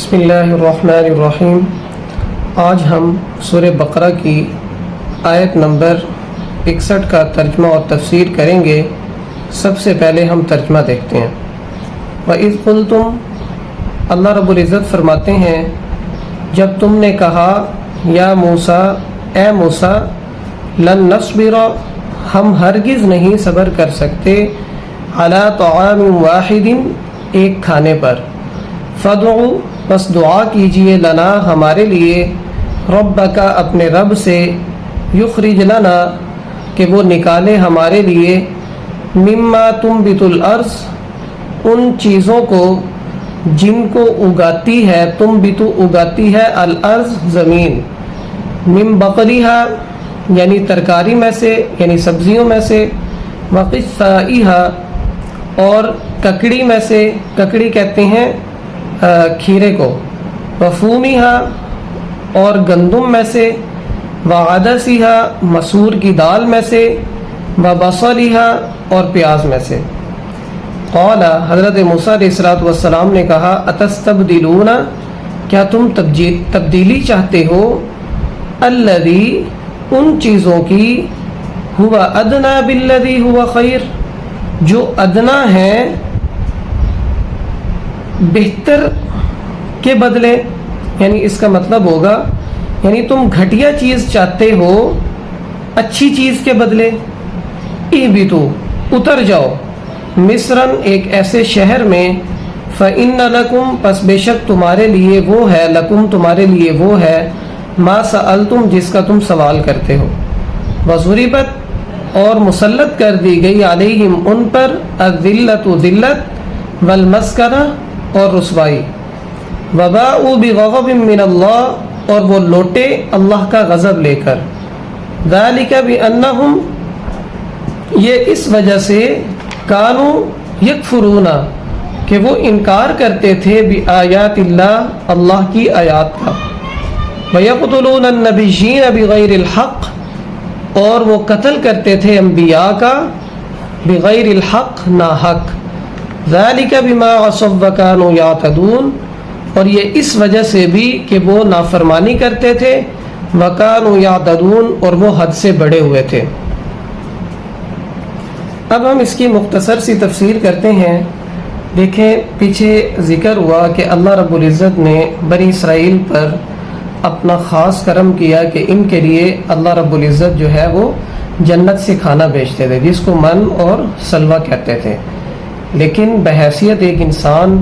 بسم اللہ الرحمن الرحیم۔ آج ہم سورہ بقرہ کی آیت نمبر 61 کا ترجمہ اور تفسیر کریں گے۔ سب سے پہلے ہم ترجمہ دیکھتے ہیں۔ وَإِذْ قُلْتُمْ، اللہ رب العزت فرماتے ہیں جب تم نے کہا یا موسیٰ، اے موسیٰ، لن نصبر، ہم ہرگز نہیں صبر کر سکتے، علی طعام واحد، ایک کھانے پر، فادعو، بس دعا کیجئے، لنا، ہمارے لیے، ربک، اپنے رب سے، یخرج لنا، کہ وہ نکالے ہمارے لیے، مما تنبت الارض، ان چیزوں کو جن کو اگاتی ہے، تنبت اگاتی ہے، الارض زمین، من بقلھا یعنی ترکاری میں سے، یعنی سبزیوں میں سے، وقثائھا اور ککڑی میں سے، ککڑی کہتے ہیں کھیرے کو، وفومھا اور گندم میں سے، وعدسھا مسور کی دال میں سے، وبصلھا اور پیاز میں سے۔ قال، حضرت موسیٰ علیہ السلام نے کہا، اتستبدلون، کیا تم تبدیلی چاہتے ہو، الذی، ان چیزوں کی، ہوا ادنا بالذی ہوا خیر، جو ادنا ہے بہتر کے بدلے، یعنی اس کا مطلب ہوگا یعنی تم گھٹیا چیز چاہتے ہو اچھی چیز کے بدلے۔ اہبطوا، اتر جاؤ، مصرن، ایک ایسے شہر میں، فإن لکم، پس بے شک تمہارے لیے وہ ہے، لکم تمہارے لیے وہ ہے، ما سألتم، جس کا تم سوال کرتے ہو، وضربت اور مسلط کر دی گئی، علیہم ان پر، الذلۃ ذلت، والمسکنہ اور رسوائی، وباءوا بغضب من اللہ، اور وہ لوٹے اللہ کا غضب لے کر، ذالک بانہم، یہ اس وجہ سے، کانوا یکفرون، کہ وہ انکار کرتے تھے، بآیات اللہ، اللہ کی آیات کا، ویقتلون النبیین بغیر الحق، اور وہ قتل کرتے تھے انبیاء کا، بغیر الحق، ناحق، ذالک بما عصوا وکانوا یعتدون، اور یہ اس وجہ سے بھی کہ وہ نافرمانی کرتے تھے، وکانوا یعتدون، اور وہ حد سے بڑھے ہوئے تھے۔ اب ہم اس کی مختصر سی تفسیر کرتے ہیں۔ دیکھیں پیچھے ذکر ہوا کہ اللہ رب العزت نے بنی اسرائیل پر اپنا خاص کرم کیا کہ ان کے لیے اللہ رب العزت جو ہے وہ جنت سے کھانا بھیجتے تھے، جس کو من اور سلوہ کہتے تھے، لیکن بحیثیت ایک انسان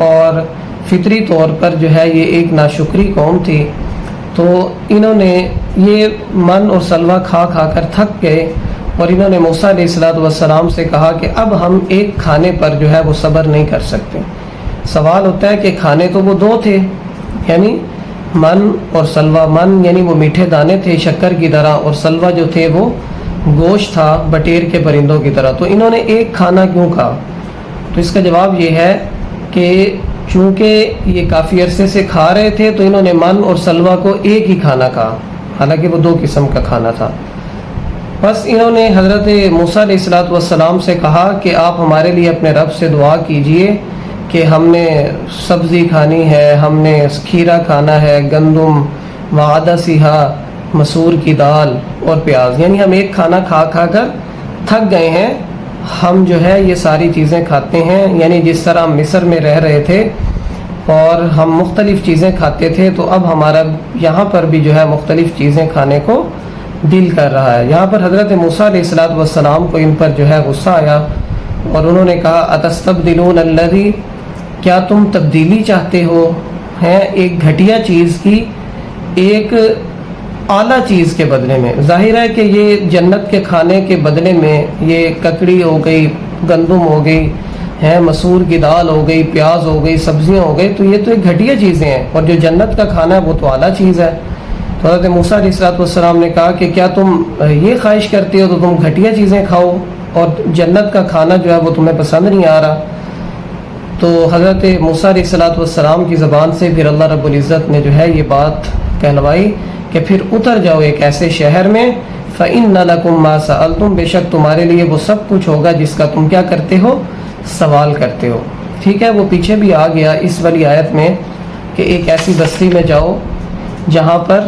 اور فطری طور پر جو ہے یہ ایک ناشکری قوم تھی، تو انہوں نے یہ من اور سلوہ کھا کھا کر تھک گئے، اور انہوں نے موسیٰ علیہ السلام سے کہا کہ اب ہم ایک کھانے پر جو ہے وہ صبر نہیں کر سکتے۔ سوال ہوتا ہے کہ کھانے تو وہ دو تھے، یعنی من اور سلوہ، من یعنی وہ میٹھے دانے تھے شکر کی طرح، اور سلوہ جو تھے وہ گوشت تھا بٹیر کے پرندوں کی طرح، تو انہوں نے ایک کھانا کیوں کہا؟ تو اس کا جواب یہ ہے کہ چونکہ یہ کافی عرصے سے کھا رہے تھے تو انہوں نے من اور سلوہ کو ایک ہی کھانا کہا، حالانکہ وہ دو قسم کا کھانا تھا۔ بس انہوں نے حضرت موسیٰ علیہ السلام سے کہا کہ آپ ہمارے لیے اپنے رب سے دعا کیجئے کہ ہم نے سبزی کھانی ہے، ہم نے کھیرا کھانا ہے، گندم، وعدسھا، مسور کی دال اور پیاز، یعنی ہم ایک کھانا کھا کھا کر تھک گئے ہیں، ہم جو ہے یہ ساری چیزیں کھاتے ہیں، یعنی جس طرح ہم مصر میں رہ رہے تھے اور ہم مختلف چیزیں کھاتے تھے، تو اب ہمارا یہاں پر بھی جو ہے مختلف چیزیں کھانے کو دل کر رہا ہے۔ یہاں پر حضرت موسیٰ علیہ السلام کو ان پر جو ہے غصہ آیا، اور انہوں نے کہا، اتستبدلون الذی، کیا تم تبدیلی چاہتے ہو ہیں ایک گھٹیا چیز کی ایک اعلیٰ چیز کے بدلے میں؟ ظاہر ہے کہ یہ جنت کے کھانے کے بدلے میں یہ ککڑی ہو گئی، گندم ہو گئی ہے، مسور کی دال ہو گئی، پیاز ہو گئی، سبزیاں ہو گئی، تو یہ تو ایک گھٹیا چیزیں ہیں، اور جو جنت کا کھانا ہے وہ تو اعلیٰ چیز ہے۔ تو حضرت موسیٰ علیہ السلام نے کہا کہ کیا تم یہ خواہش کرتے ہو تو تم گھٹیا چیزیں کھاؤ، اور جنت کا کھانا جو ہے وہ تمہیں پسند نہیں آ رہا؟ تو حضرت موسیٰ علیہ السلام کی زبان سے پھر اللہ رب العزت نے جو ہے یہ بات کہلوائی کہ پھر اتر جاؤ ایک ایسے شہر میں، فَإِنَّ لَكُمْ مَا سَأَلْتُمْ، بے شک تمہارے لیے وہ سب کچھ ہوگا جس کا تم کیا کرتے ہو، سوال کرتے ہو۔ ٹھیک ہے، وہ پیچھے بھی آ گیا اس والی آیت میں کہ ایک ایسی بستی میں جاؤ جہاں پر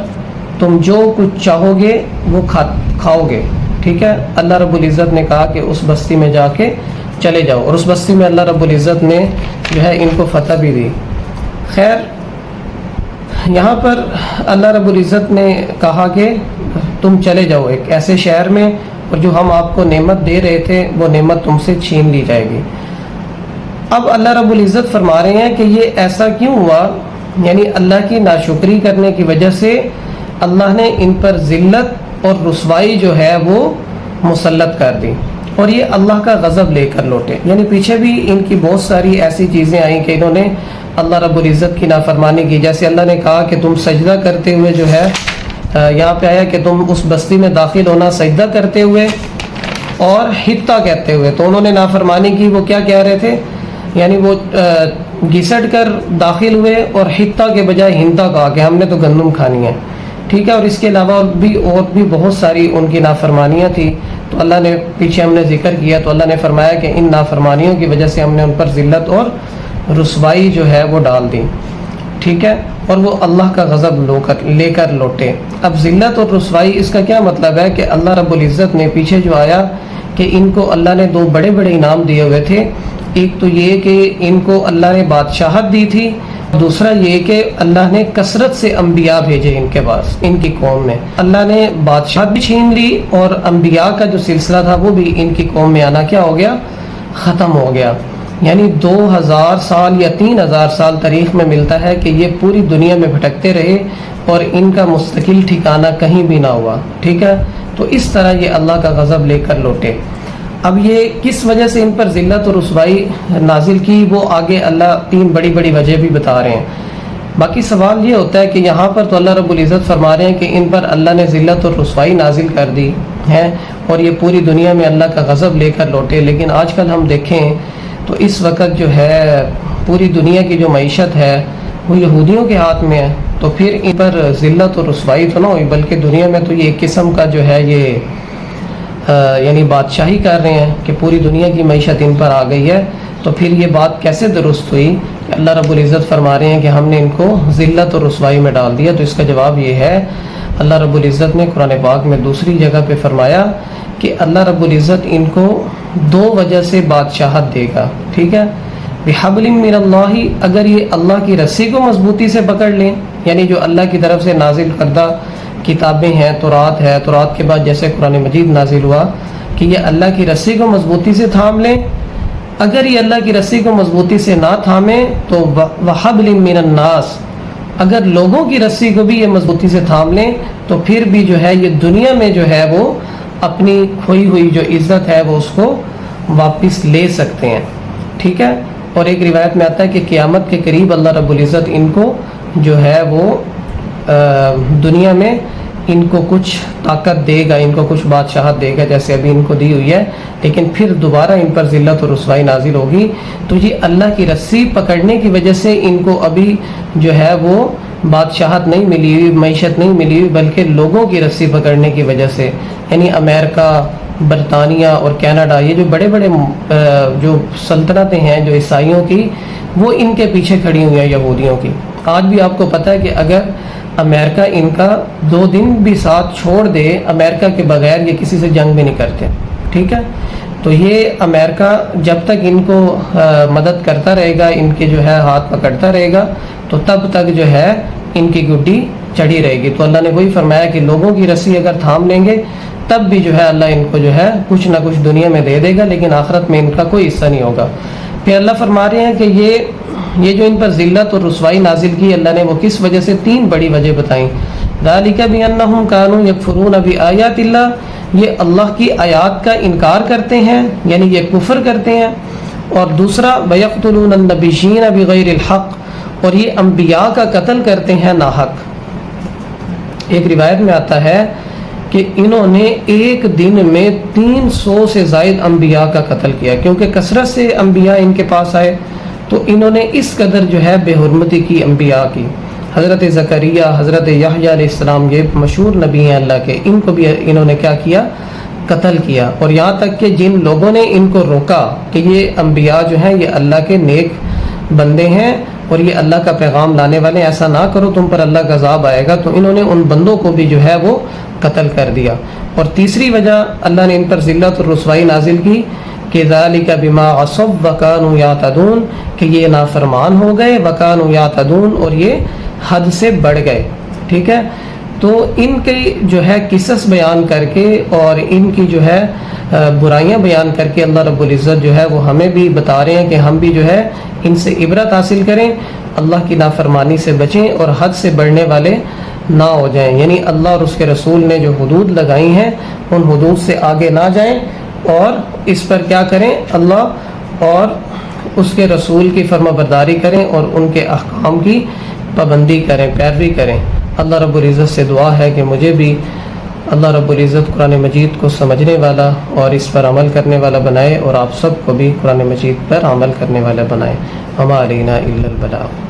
تم جو کچھ چاہو گے وہ کھاؤ گے، ٹھیک ہے۔ اللہ رب العزت نے کہا کہ اس بستی میں جا کے چلے جاؤ، اور اس بستی میں اللہ رب العزت نے جو ہے ان کو فتح بھی دی۔ خیر، یہاں پر اللہ رب العزت نے کہا کہ تم چلے جاؤ ایک ایسے شہر میں، اور جو ہم آپ کو نعمت دے رہے تھے وہ نعمت تم سے چھین لی جائے گی۔ اب اللہ رب العزت فرما رہے ہیں کہ یہ ایسا کیوں ہوا، یعنی اللہ کی ناشکری کرنے کی وجہ سے اللہ نے ان پر ذلت اور رسوائی جو ہے وہ مسلط کر دی، اور یہ اللہ کا غضب لے کر لوٹے۔ یعنی پیچھے بھی ان کی بہت ساری ایسی چیزیں آئیں کہ انہوں نے اللہ رب العزت کی نافرمانی کی، جیسے اللہ نے کہا کہ تم سجدہ کرتے ہوئے جو ہے، یہاں پہ آیا کہ تم اس بستی میں داخل ہونا سجدہ کرتے ہوئے اور حتہ کہتے ہوئے، تو انہوں نے نافرمانی کی۔ وہ کیا کہہ رہے تھے، یعنی وہ گھسٹ کر داخل ہوئے اور حتہ کے بجائے ہنتا کہا کہ ہم نے تو گندم کھانی ہے، ٹھیک ہے۔ اور اس کے علاوہ اور بھی بہت ساری ان کی نافرمانیاں تھیں، تو اللہ نے پیچھے ہم نے ذکر کیا، تو اللہ نے فرمایا کہ ان نافرمانیوں کی وجہ سے ہم نے ان پر ذلت اور رسوائی جو ہے وہ ڈال دی، ٹھیک ہے، اور وہ اللہ کا غضب لے کر لوٹے۔ اب ذلت اور رسوائی اس کا کیا مطلب ہے کہ اللہ رب العزت نے پیچھے جو آیا کہ ان کو اللہ نے دو بڑے بڑے انعام دیے ہوئے تھے۔ ایک تو یہ کہ ان کو اللہ نے بادشاہت دی تھی، دوسرا یہ کہ اللہ نے کثرت سے انبیاء بھیجے ان کے پاس، ان کی قوم میں۔ اللہ نے بادشاہت بھی چھین لی، اور انبیاء کا جو سلسلہ تھا وہ بھی ان کی قوم میں آنا کیا ہو گیا، ختم ہو گیا۔ یعنی 2000 سال یا 3000 سال تاریخ میں ملتا ہے کہ یہ پوری دنیا میں بھٹکتے رہے اور ان کا مستقل ٹھکانہ کہیں بھی نہ ہوا، ٹھیک ہے۔ تو اس طرح یہ اللہ کا غضب لے کر لوٹے۔ اب یہ کس وجہ سے ان پر ذلت اور رسوائی نازل کی، وہ آگے اللہ 3 بڑی بڑی وجہ بھی بتا رہے ہیں۔ باقی سوال یہ ہوتا ہے کہ یہاں پر تو اللہ رب العزت فرما رہے ہیں کہ ان پر اللہ نے ذلت اور رسوائی نازل کر دی ہے، اور یہ پوری دنیا میں اللہ کا غضب لے کر لوٹے۔ لیکن آج کل ہم دیکھیں تو اس وقت جو ہے پوری دنیا کی جو معیشت ہے وہ یہودیوں کے ہاتھ میں ہے، تو پھر ان پر ذلت اور رسوائی تو نہ ہوئی، بلکہ دنیا میں تو یہ ایک قسم کا جو ہے یہ یعنی بادشاہی کر رہے ہیں کہ پوری دنیا کی معیشت ان پر آ گئی ہے۔ تو پھر یہ بات کیسے درست ہوئی کہ اللہ رب العزت فرما رہے ہیں کہ ہم نے ان کو ذلت اور رسوائی میں ڈال دیا؟ تو اس کا جواب یہ ہے، اللہ رب العزت نے قرآن پاک میں دوسری جگہ پہ فرمایا کہ اللہ رب العزت ان کو 2 وجہ سے بادشاہت دے گا، ٹھیک ہے۔ بحبل من اللہ، اگر یہ اللہ کی رسی کو مضبوطی سے پکڑ لیں، یعنی جو اللہ کی طرف سے نازل کردہ کتابیں ہیں، تورات ہے، تورات کے بعد جیسے قرآن مجید نازل ہوا کہ یہ اللہ کی رسی کو مضبوطی سے تھام لیں۔ اگر یہ اللہ کی رسی کو مضبوطی سے نہ تھامیں تو وحبل من الناس، اگر لوگوں کی رسی کو بھی یہ مضبوطی سے تھام لیں تو پھر بھی جو ہے یہ دنیا میں جو ہے وہ اپنی کھوئی ہوئی جو عزت ہے وہ اس کو واپس لے سکتے ہیں، ٹھیک ہے۔ اور ایک روایت میں آتا ہے کہ قیامت کے قریب اللہ رب العزت ان کو جو ہے وہ دنیا میں ان کو کچھ طاقت دے گا، ان کو کچھ بادشاہت دے گا جیسے ابھی ان کو دی ہوئی ہے، لیکن پھر دوبارہ ان پر ذلت اور رسوائی نازل ہوگی۔ تو یہ اللہ کی رسی پکڑنے کی وجہ سے ان کو ابھی جو ہے وہ بادشاہت نہیں ملی ہوئی، معیشت نہیں ملی ہوئی، بلکہ لوگوں کی رسی پکڑنے کی وجہ سے، یعنی امریکہ، برطانیہ اور کینیڈا، یہ جو بڑے بڑے جو سلطنتیں ہیں جو عیسائیوں کی، وہ ان کے پیچھے کھڑی ہوئی ہیں یہودیوں کی۔ آج بھی آپ کو پتہ ہے کہ اگر امریکہ ان کا 2 دن بھی ساتھ چھوڑ دے، امریکہ کے بغیر یہ کسی سے جنگ بھی نہیں کرتے، ٹھیک ہے۔ تو یہ امریکہ جب تک ان کو مدد کرتا رہے گا، ان کے جو ہے ہاتھ پکڑتا رہے گا، تو تب تک جو ہے ان کی گڈی چڑھی رہے گی۔ تو اللہ نے وہی فرمایا کہ لوگوں کی رسی اگر تھام لیں گے تب بھی جو ہے اللہ ان کو جو ہے کچھ نہ کچھ دنیا میں دے دے گا، لیکن آخرت میں ان کا کوئی حصہ نہیں ہوگا۔ پھر اللہ فرما رہے ہیں کہ یہ جو ان پر ذلت اور رسوائی نازل کی اللہ نے، وہ کس وجہ سے 3 بڑی وجہ بتائیں۔ ذالک بانہم کانوا یکفرون بآیات اللہ، یہ اللہ کی آیات کا انکار کرتے ہیں، یعنی یہ کفر کرتے ہیں۔ اور دوسرا ویقتلون النبیین بغیر الحق، اور یہ انبیاء کا قتل کرتے ہیں ناحق۔ ایک روایت میں آتا ہے کہ انہوں نے ایک دن میں 300 سے زائد انبیاء کا قتل کیا، کیونکہ کثرت سے انبیاء ان کے پاس آئے، تو انہوں نے اس قدر جو ہے بے حرمتی کی انبیاء کی۔ حضرت زکریا، حضرت یحییٰ علیہ السلام، یہ مشہور نبی ہیں اللہ کے، ان کو بھی انہوں نے کیا کیا، قتل کیا۔ اور یہاں تک کہ جن لوگوں نے ان کو روکا کہ یہ انبیاء جو ہیں یہ اللہ کے نیک بندے ہیں اور یہ اللہ کا پیغام لانے والے، ایسا نہ کرو تم پر اللہ کا عذاب آئے گا۔ تو انہوں نے ان بندوں کو بھی جو ہے وہ قتل کر دیا۔ اور تیسری وجہ اللہ نے ان پر ذلت اور رسوائی نازل کی کہ ذالک بما عصوا وکانوا یعتدون، کہ یہ نافرمان ہو گئے، وکانوا یعتدون، اور یہ حد سے بڑھ گئے۔ ٹھیک ہے، تو ان کی جو ہے قصص بیان کر کے اور ان کی جو ہے برائیاں بیان کر کے اللہ رب العزت جو ہے وہ ہمیں بھی بتا رہے ہیں کہ ہم بھی جو ہے ان سے عبرت حاصل کریں، اللہ کی نافرمانی سے بچیں اور حد سے بڑھنے والے نہ ہو جائیں، یعنی اللہ اور اس کے رسول نے جو حدود لگائی ہیں ان حدود سے آگے نہ جائیں اور اس پر کیا کریں، اللہ اور اس کے رسول کی فرما برداری کریں اور ان کے احکام کی پابندی کریں، پیروی کریں۔ اللہ رب العزت سے دعا ہے کہ مجھے بھی اللہ رب العزت قرآن مجید کو سمجھنے والا اور اس پر عمل کرنے والا بنائے، اور آپ سب کو بھی قرآن مجید پر عمل کرنے والا بنائے۔ وما علینا الا البلاغ۔